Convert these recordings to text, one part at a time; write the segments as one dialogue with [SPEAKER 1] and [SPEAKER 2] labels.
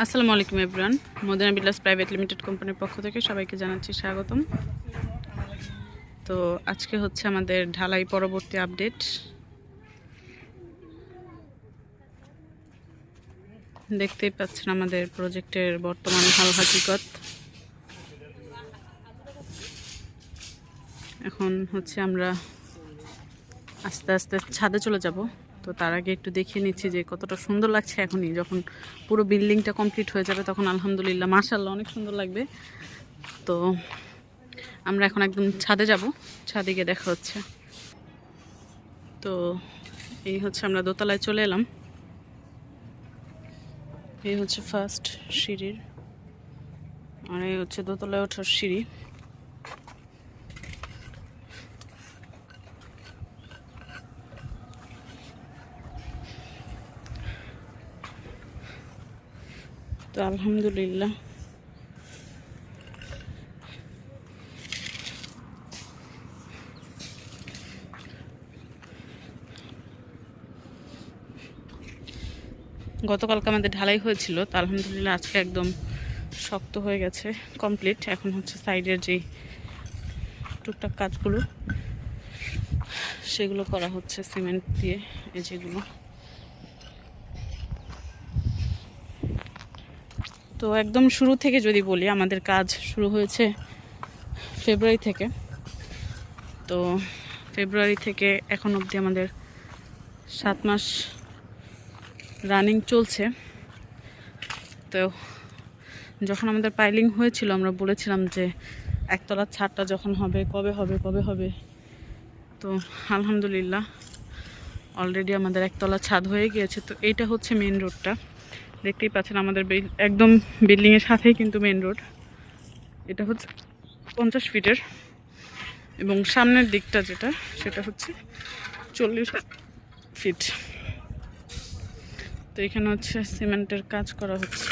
[SPEAKER 1] আসসালামু আলাইকুম everyone. Madina builders private limited কোম্পানির পক্ষ থেকে সবাইকে জানাচ্ছি স্বাগতম। তো আজকে হচ্ছে আমাদের ঢালাই পরবর্তী আপডেট। দেখতেই পাচ্ছেন আমাদের প্রজেক্টের বর্তমান হাল হাকিকত। এখন হচ্ছে আমরা আস্তে আস্তে ছাদে চলে যাব। তো তার আগে একটু দেখিয়ে নিচ্ছি যে কতটা সুন্দর লাগছে। এখনই যখন পুরো বিল্ডিংটা কমপ্লিট হয়ে যাবে তখন আলহামদুলিল্লাহ মাশাআল্লাহ অনেক সুন্দর লাগবে। তো আমরা এখন একদম ছাদে যাব, ছাদে গিয়ে দেখা হচ্ছে। তো এই হচ্ছে আমরা দোতলায় চলে এলাম। এই হচ্ছে ফার্স্ট সিঁড়ির, আর এই হচ্ছে দোতলায় ওঠার সিঁড়ি। তো আলহামদুলিল্লাহ গতকালকে আমাদের ঢালাই হয়েছিল, তো আলহামদুলিল্লাহ আজকে একদম শক্ত হয়ে গেছে, কমপ্লিট। এখন হচ্ছে সাইডের যে টুকটাক কাজগুলো সেগুলো করা হচ্ছে সিমেন্ট দিয়ে। এই যেগুলো তো একদম শুরু থেকে যদি বলি, আমাদের কাজ শুরু হয়েছে ফেব্রুয়ারি থেকে। তো ফেব্রুয়ারি থেকে এখন অবধি আমাদের 7 মাস রানিং চলছে। তো যখন আমাদের পাইলিং হয়েছিল আমরা বলেছিলাম যে একতলার ছাদটা যখন হবে, কবে হবে কবে হবে। তো আলহামদুলিল্লাহ অলরেডি আমাদের একতলা ছাদ হয়ে গিয়েছে। তো এইটা হচ্ছে মেন রোডটা, দেখতেই পাচ্ছেন আমাদের একদম বিল্ডিংয়ের সাথেই কিন্তু মেন রোড। এটা হচ্ছে 50 ফিটের এবং সামনের দিকটা যেটা সেটা হচ্ছে 40 ফিট। তো এখানে হচ্ছে সিমেন্টের কাজ করা হচ্ছে।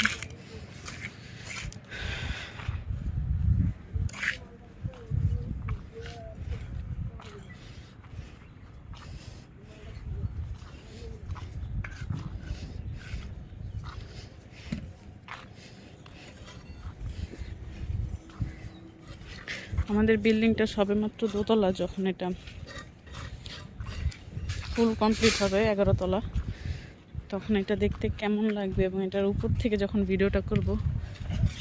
[SPEAKER 1] আমাদের বিল্ডিংটা সবেমাত্র দোতলা, যখন এটা ফুল কমপ্লিট হবে 11 তলা, তখন এটা দেখতে কেমন লাগবে এবং এটার উপর থেকে যখন ভিডিওটা করব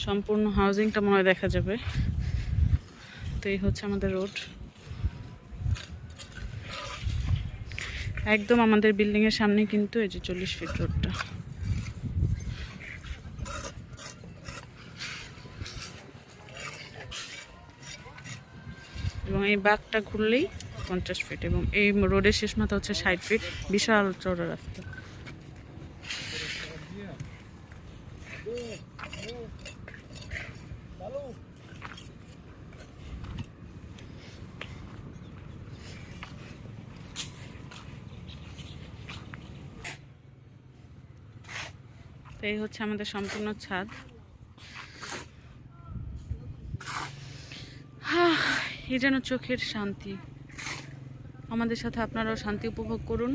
[SPEAKER 1] সম্পূর্ণ হাউজিংটা মনে হয় দেখা যাবে। তো এই হচ্ছে আমাদের রোড, একদম আমাদের বিল্ডিংয়ের সামনে কিন্তু এই যে 40 ফিট রোডটা। এবং এই বাঁকটা ঘুরলেই 50 ফিট এবং এই রোডের শেষ মাথা হচ্ছে 60 ফিট। বিশাল চওড়া রাস্তা। তো এই হচ্ছে আমাদের সম্পূর্ণ ছাদ। এই যেন চোখের শান্তি। আমাদের সাথে আপনারাও শান্তি উপভোগ করুন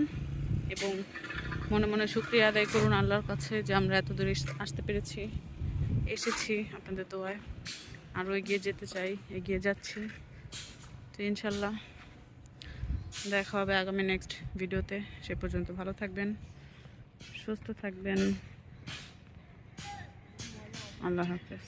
[SPEAKER 1] এবং মনে মনে শুকরিয়া আদায় করুন আল্লাহর কাছে যে আমরা এত দূরে আসতে পেরেছি, এসেছি আপনাদের দোয়ায়। আরও এগিয়ে যেতে চাই, এগিয়ে যাচ্ছি। তো ইনশাল্লাহ দেখা হবে আগামী নেক্সট ভিডিওতে। সে পর্যন্ত ভালো থাকবেন, সুস্থ থাকবেন। আল্লাহ হাফেজ।